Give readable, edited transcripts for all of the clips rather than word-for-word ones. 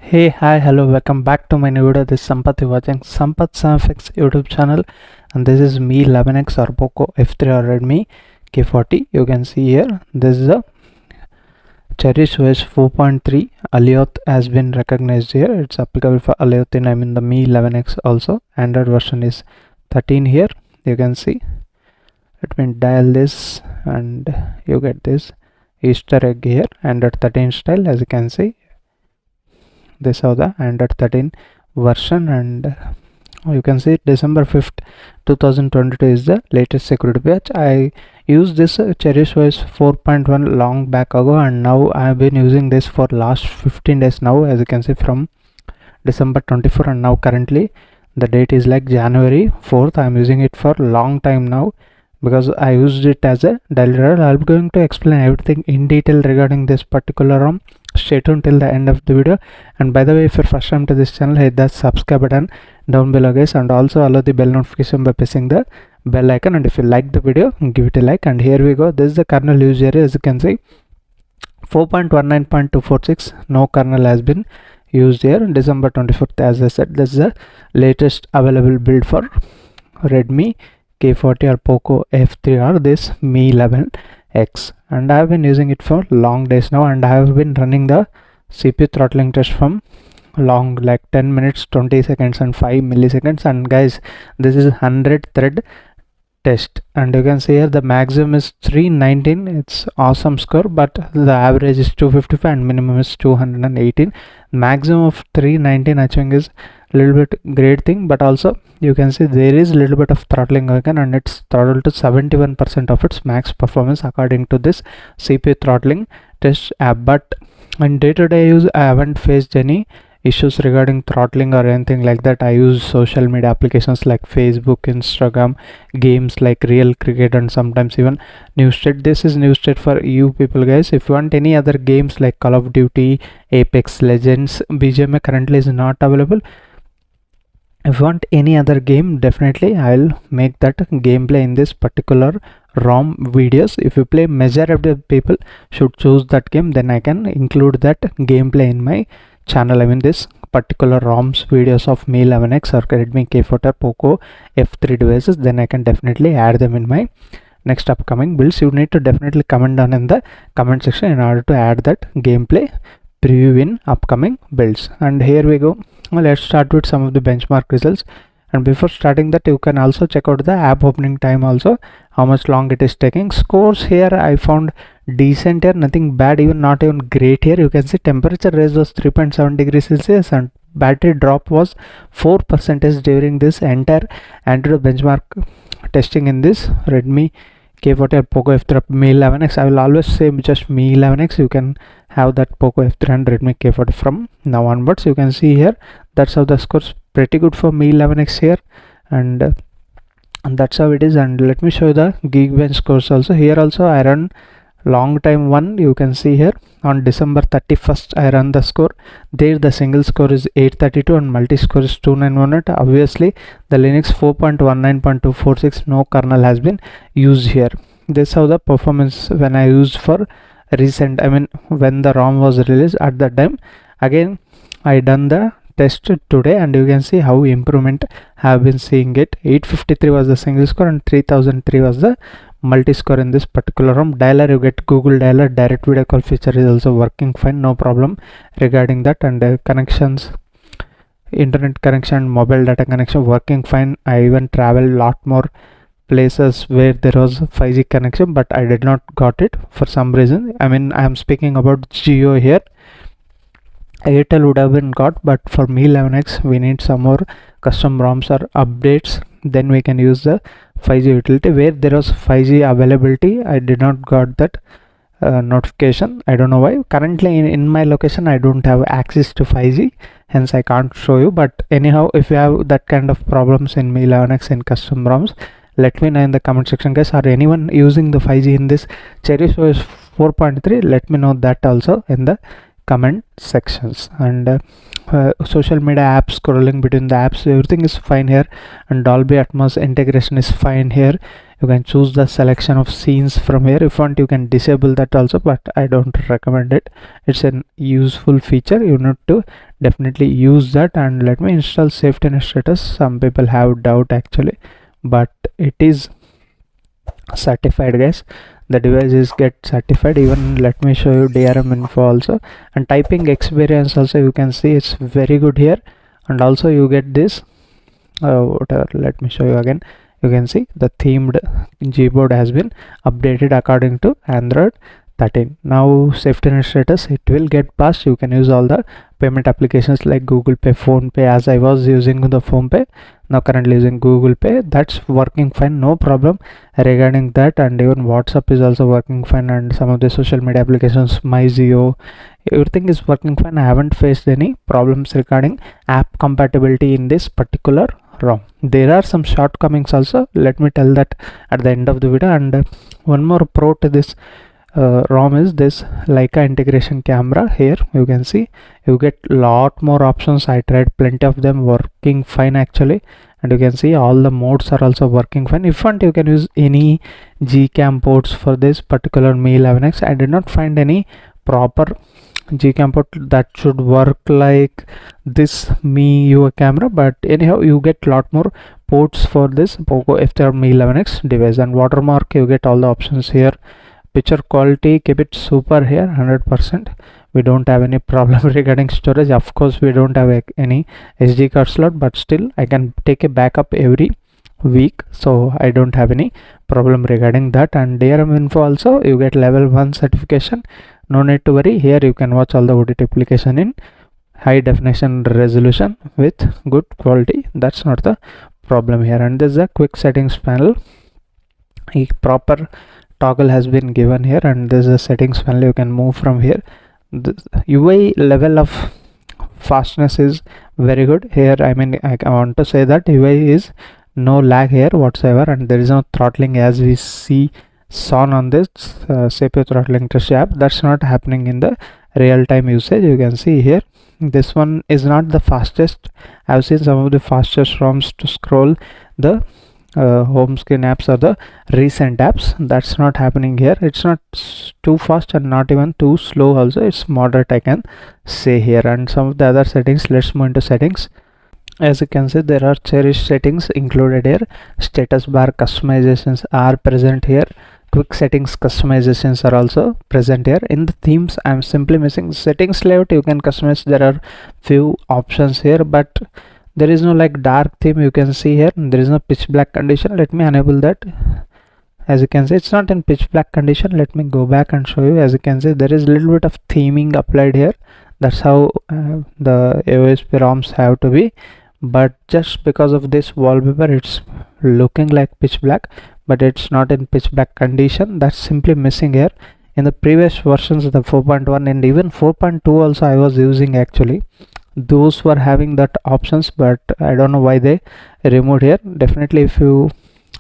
Hey, hi, hello, welcome back to my new video. This is Sampath. You're watching Sampath 11X YouTube channel, and this is Mi 11X or Poco F3 or Redimi K40. You can see here, this is a CherishOS 4.3. Alioth has been recognized here. It's applicable for Alioth in the Mi 11X also. Android version is 13 here. You can see. Let me dial this, and you get this Easter egg here. Android 13 style, as you can see. This is the Android 13 version, and you can see December 5th 2022 is the latest security patch. I used this CherishOS 4.1 long back ago, and now I have been using this for last 15 days now, as you can see, from December 24, and now currently the date is like January 4th. I am using it for long time now because I used it as a daily driver. I'll be going to explain everything in detail regarding this particular ROM. Stay tuned till the end of the video. And by the way, if you're first time to this channel, hit that subscribe button down below, guys, and also allow the bell notification by pressing the bell icon. And if you like the video, give it a like. And here we go. This is the kernel use area, as you can see, 4.19.246. no kernel has been used here. December 24th, as I said, this is the latest available build for Redimi K40 or Poco F3 or this Mi 11X, and I have been using it for long days now, and I have been running the CPU throttling test from long, like 10 minutes, 20 seconds and 5 milliseconds. And guys, this is 100 thread test, and you can see here the maximum is 319. It's awesome score, but the average is 255 and minimum is 218. Maximum of 319 achieving is a little bit great thing, but also you can see there is a little bit of throttling again, and it's throttled to 71% of its max performance according to this CPU throttling test app. But in day-to-day use, I haven't faced any issues regarding throttling or anything like that. I use social media applications like Facebook, Instagram, games like Real Cricket, and sometimes even Newsted. This is Newsted for you people, guys. If you want any other games like Call of Duty, Apex Legends, BGMA currently is not available. If you want any other game, definitely I'll make that gameplay in this particular ROM videos. If you play, majority of people should choose that game, then I can include that gameplay in my channel. I mean this particular ROMs videos of Mi 11X or Redimi K40 or Poco F3 devices, then I can definitely add them in my next upcoming builds. You need to definitely comment down in the comment section in order to add that gameplay preview in upcoming builds. And here we go. Let's start with some of the benchmark results, and before starting that, you can also check out the app opening time also, how much long it is taking. Scores here I found decent here, nothing bad, even not even great here. You can see temperature raise was 3.7 degrees Celsius and battery drop was 4% during this entire Android benchmark testing in this Redimi K40 or Poco F3 Mi 11X. I will always say just Mi 11X. You can have that Poco F3 and Redimi K40 from now onwards. You can see here, that's how the scores pretty good for Mi 11X here, and that's how it is. And let me show you the Geekbench scores also. Here also I run long time one. You can see here on December 31st I run the score. There the single score is 832 and multi score is 2918. Obviously the Linux 4.19.246 no kernel has been used here. This is how the performance when I used for recent, I mean when the ROM was released at that time. Again I done the test today, and you can see how improvement have been seeing it. 853 was the single score and 3003 was the multi score in this particular ROM. Dialer, you get Google Dialer, direct video call feature is also working fine, no problem regarding that. And connections, internet connection, mobile data connection working fine. I even travel a lot more places where there was 5G connection, but I did not got it for some reason. I mean I am speaking about Geo here. Airtel would have been got, but for Mi 11X we need some more custom ROMs or updates, then we can use the 5G utility. Where there was 5G availability, I did not got that notification. I don't know why. Currently in my location I don't have access to 5G, hence I can't show you. But anyhow, if you have that kind of problems in Mi 11X and custom ROMs, let me know in the comment section, guys. Are anyone using the 5G in this CherishOS 4.3? Let me know that also in the comment sections. And social media apps, scrolling between the apps, everything is fine here, and Dolby Atmos integration is fine here. You can choose the selection of scenes from here. If you want, you can disable that also, but I don't recommend it. It's an useful feature, you need to definitely use that. And let me install safety and status. Some people have doubt actually, but it is certified, guys. The device is get certified. Even let me show you DRM info also, and typing experience also. You can see it's very good here, and also you get this whatever. Let me show you again. You can see the themed Gboard has been updated according to Android 13. Now safety net status, it will get passed. You can use all the payment applications like Google Pay, Phone Pay, as I was using the Phone Pay, now currently using Google Pay. That's working fine, no problem regarding that. And even WhatsApp is also working fine, and some of the social media applications, MyZio, everything is working fine. I haven't faced any problems regarding app compatibility in this particular ROM. There are some shortcomings also, let me tell that at the end of the video. And one more pro to this ROM is this Leica integration camera. Here you can see you get lot more options. I tried plenty of them, working fine actually, and you can see all the modes are also working fine. If you want, you can use any Gcam ports for this particular Mi 11X. I did not find any proper Gcam port that should work like this MIUI camera, but anyhow you get lot more ports for this Poco F3 Mi 11X device. And watermark, you get all the options here. Picture quality, keep it super here, 100%. We don't have any problem regarding storage. Of course we don't have any SD card slot, but still I can take a backup every week, so I don't have any problem regarding that. And DRM info also, you get level 1 certification, no need to worry. Here you can watch all the OTT application in high definition resolution with good quality. That's not the problem here. And this is a quick settings panel. A proper toggle has been given here, and this is a settings panel. You can move from here. The UI level of fastness is very good here. I mean, I want to say that UI is no lag here whatsoever, and there is no throttling as we saw on this CPU throttling test app. That's not happening in the real-time usage. You can see here this one is not the fastest. I've seen some of the fastest ROMs to scroll the home screen apps or the recent apps. That's not happening here. It's not too fast and not even too slow also. It's moderate, I can say here. And some of the other settings, let's move into settings. As you can see, there are Cherish settings included here. Status bar customizations are present here. Quick settings customizations are also present here. In the themes, I'm simply missing settings layout. You can customize. There are few options here, but there is no like dark theme. You can see here there is no pitch black condition. Let me enable that. As you can see, it's not in pitch black condition. Let me go back and show you. As you can see, there is a little bit of theming applied here. That's how the aosp ROMs have to be. But just because of this wallpaper, it's looking like pitch black, but it's not in pitch black condition. That's simply missing here. In the previous versions, the 4.1 and even 4.2 also I was using actually, those were having that options, but I don't know why they removed here. Definitely if you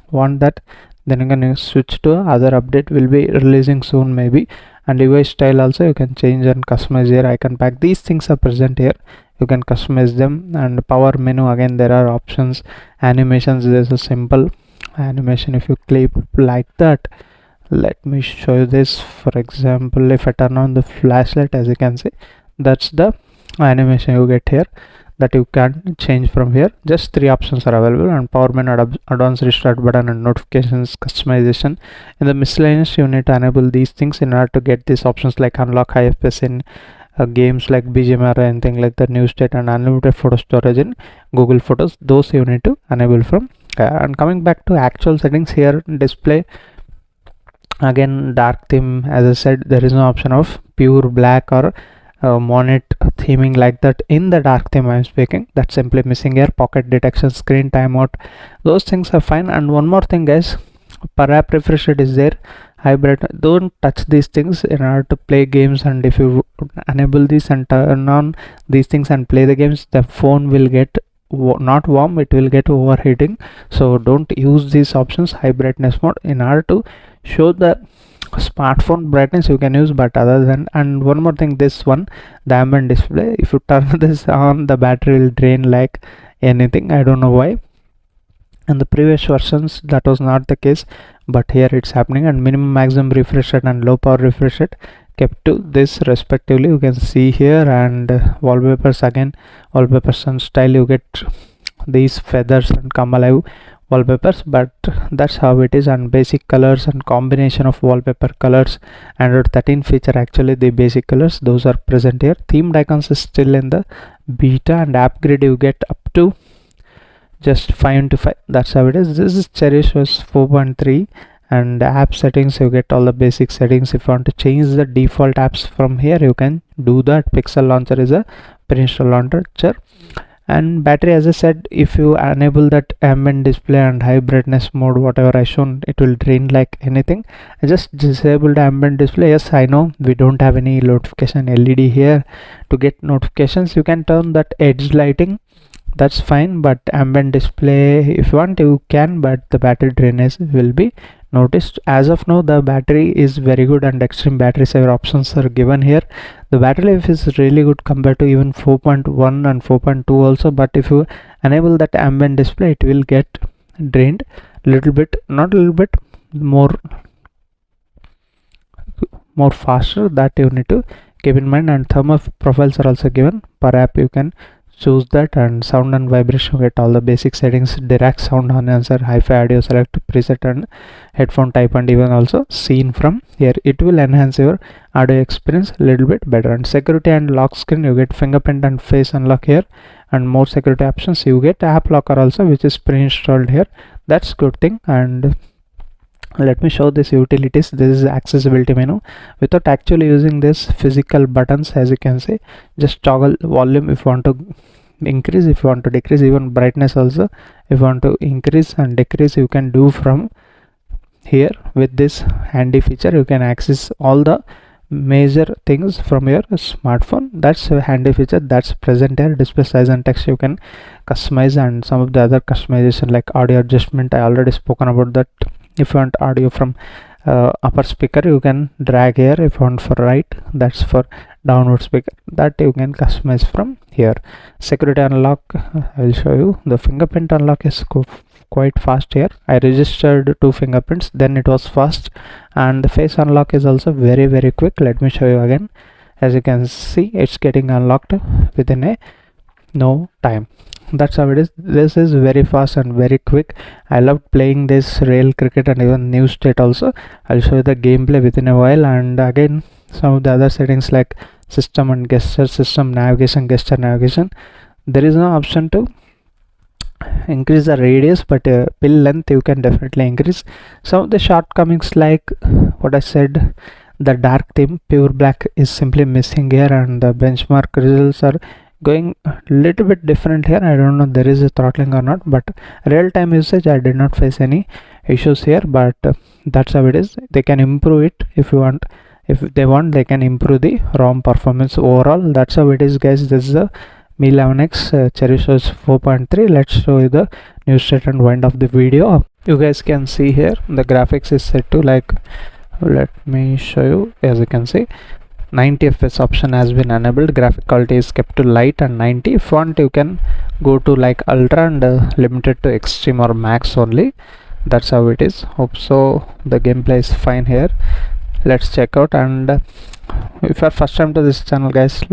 want that, then you can switch to other update, will be releasing soon maybe. And UI style also you can change and customize here. Icon pack, these things are present here, you can customize them. And power menu, again there are options. Animations, there's a simple animation. If you clip like that, let me show you this. For example, if I turn on the flashlight, as you can see, that's the animation you get here that you can change from here. Just 3 options are available. And power menu, advanced restart button, and notifications customization. In the miscellaneous, you need to enable these things in order to get these options like unlock high FPS in games like BGMI or anything like that, new state, and unlimited photo storage in Google Photos. Those you need to enable from and coming back to actual settings here, display, again dark theme. As I said, there is no option of pure black or monet theming like that in the dark theme I'm speaking. That's simply missing here. Pocket detection, screen timeout, those things are fine. And one more thing guys, per app refresh rate is there. Hybrid, don't touch these things in order to play games. And if you enable this and turn on these things and play the games, the phone will get not warm, it will get overheating. So don't use these options. High brightness mode, in order to show the smartphone brightness you can use, but other than, and one more thing, this one, the ambient display, if you turn this on, the battery will drain like anything. I don't know why. In the previous versions that was not the case, but here it's happening. And minimum maximum refresh rate and low power refresh rate kept to this respectively, you can see here. And wallpapers, again wallpapers and style, you get these feathers and come alive wallpapers, but that's how it is. And basic colors and combination of wallpaper colors, Android 13 feature, actually the basic colors, those are present here. Themed icons is still in the beta, and app grid you get up to just 5 into 5, that's how it is. This is CherishOS 4.3, and app settings, you get all the basic settings. If you want to change the default apps from here, you can do that. Pixel launcher is a pre-install launcher. And battery, as I said, if you enable that ambient display and high brightness mode, whatever I shown, it will drain like anything. I just disabled ambient display. Yes, I know we don't have any notification LED here. To get notifications, you can turn that edge lighting, that's fine, but ambient display if you want you can, but the battery drainage will be noticed. As of now, the battery is very good and extreme battery saver options are given here. The battery life is really good compared to even 4.1 and 4.2 also, but if you enable that ambient display, it will get drained little bit, not a little bit, more faster, that you need to keep in mind. And thermal profiles are also given per app, you can choose that. And sound and vibration, get all the basic settings, direct sound enhancer, hi-fi audio, select preset and headphone type, and even also scene from here. It will enhance your audio experience a little bit better. And security and lock screen, you get fingerprint and face unlock here, and more security options. You get app locker also, which is pre-installed here, that's good thing. And let me show this utilities. This is accessibility menu. Without actually using this physical buttons, as you can see, just toggle volume if you want to increase, if you want to decrease, even brightness also if you want to increase and decrease, you can do from here. With this handy feature, you can access all the major things from your smartphone. That's a handy feature that's present here. Display size and text you can customize, and some of the other customization like audio adjustment, I already spoken about that. If you want audio from upper speaker, you can drag here. If you want for right, that's for downward speaker, that you can customize from here. Security unlock, I will show you. The fingerprint unlock is quite fast here. I registered 2 fingerprints, then it was fast. And the face unlock is also very quick. Let me show you again. As you can see, it's getting unlocked within a no time. That's how it is. This is very fast and very quick. I loved playing this rail cricket and even new state also. I'll show you the gameplay within a while. And again, some of the other settings like system and gesture, system navigation, gesture navigation, there is no option to increase the radius, but pill length you can definitely increase. Some of the shortcomings, like what I said, the dark theme pure black is simply missing here, and the benchmark results are going a little bit different here. I don't know there is a throttling or not, but real-time usage I did not face any issues here. But that's how it is. They can improve it if you want. If they want, they can improve the ROM performance overall. That's how it is, guys. This is the Mi 11X CherishOS 4.3. Let's show you the new state and wind of the video. You guys can see here the graphics is set to like, let me show you. As you can see, 90 fps option has been enabled. Graphic quality is kept to light and 90. If you want, you can go to like ultra and limited to extreme or max only. That's how it is. Hope so the gameplay is fine here. Let's check out. And if you are first time to this channel, guys,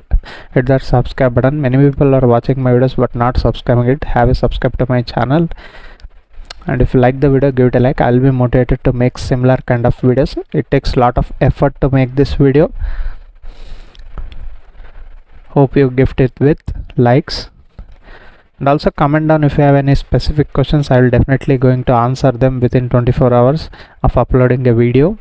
hit that subscribe button. Many people are watching my videos but not subscribing it. Have a subscribe to my channel. And if you like the video, give it a like. I'll be motivated to make similar kind of videos. It takes a lot of effort to make this video. Hope you gift it with likes, and also comment down if you have any specific questions. I will definitely going to answer them within 24 hours of uploading a video.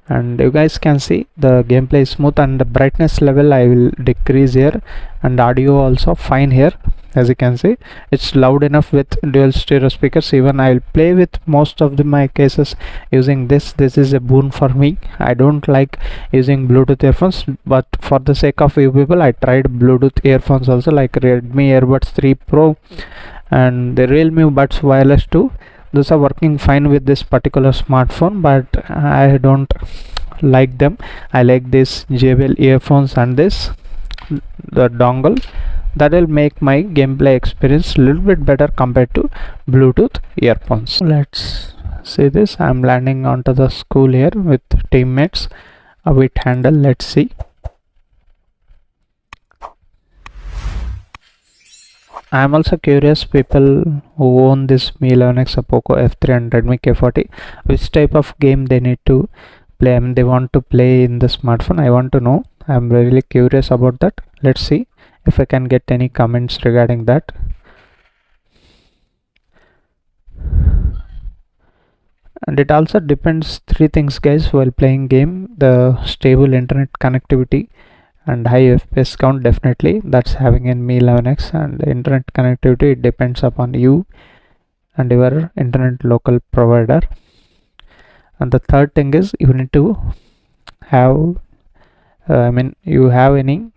And you guys can see the gameplay is smooth, and the brightness level I will decrease here, and audio also fine here. As you can see, it's loud enough with dual stereo speakers. Even I will play with most of my cases using this. This is a boon for me. I don't like using Bluetooth earphones, but for the sake of you people, I tried Bluetooth earphones also, like Redmi Earbuds 3 Pro and the Realme Buds Wireless 2. those are working fine with this particular smartphone, but I don't like them. I like this JBL earphones and this the dongle. That will make my gameplay experience a little bit better compared to Bluetooth earphones. Let's see this. I'm landing onto the school here with teammates with handle. Let's see. I'm also curious, people who own this MIUI 11X Poco F3 and Redimi K40, which type of game they need to play. I mean, they want to play in the smartphone. I want to know. I'm really curious about that. Let's see if I can get any comments regarding that. And it also depends three things, guys, while playing game: the stable internet connectivity and high FPS count. Definitely that's having in MIUI 11X, and the internet connectivity, it depends upon you and your internet local provider. And the third thing is you need to have you have any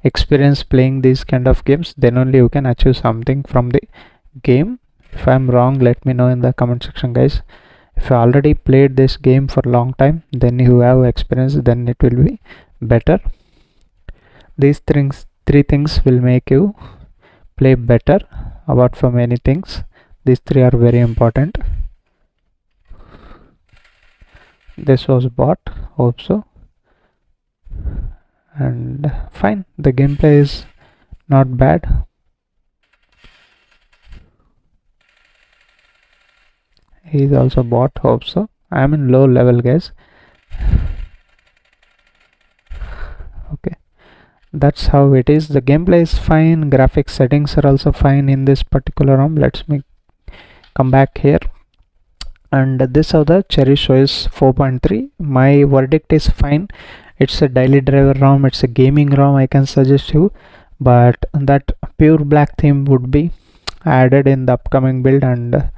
experience playing these kind of games, then only you can achieve something from the game. If I'm wrong, let me know in the comment section, guys. If you already played this game for a long time, then you have experience, then it will be better. These three things will make you play better. Apart from many things, these three are very important. This was bot, hope so. And fine, the gameplay is not bad. He's also bot, hope so. I'm in low level, guys. Okay, that's how it is. The gameplay is fine, graphics settings are also fine in this particular ROM. Let's come back here, and this is the CherishOS 4.3. my verdict is fine. It's a daily driver ROM, it's a gaming ROM, I can suggest you, but that pure black theme would be added in the upcoming build and a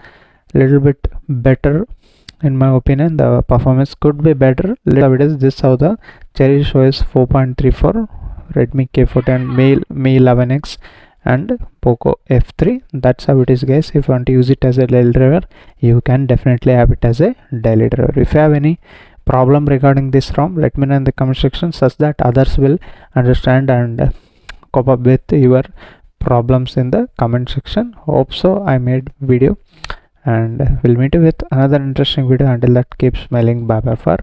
little bit better. In my opinion, the performance could be better. This is how the CherishOS 4.3 for Redmi K40 and MIUI 11X and Poco F3. That's how it is, guys. If you want to use it as a daily driver, you can definitely have it as a daily driver. If you have any problem regarding this ROM, let me know in the comment section, such that others will understand and cope up with your problems in the comment section. Hope so I made video, and we'll meet you with another interesting video. Until that, keep smiling. Bye bye for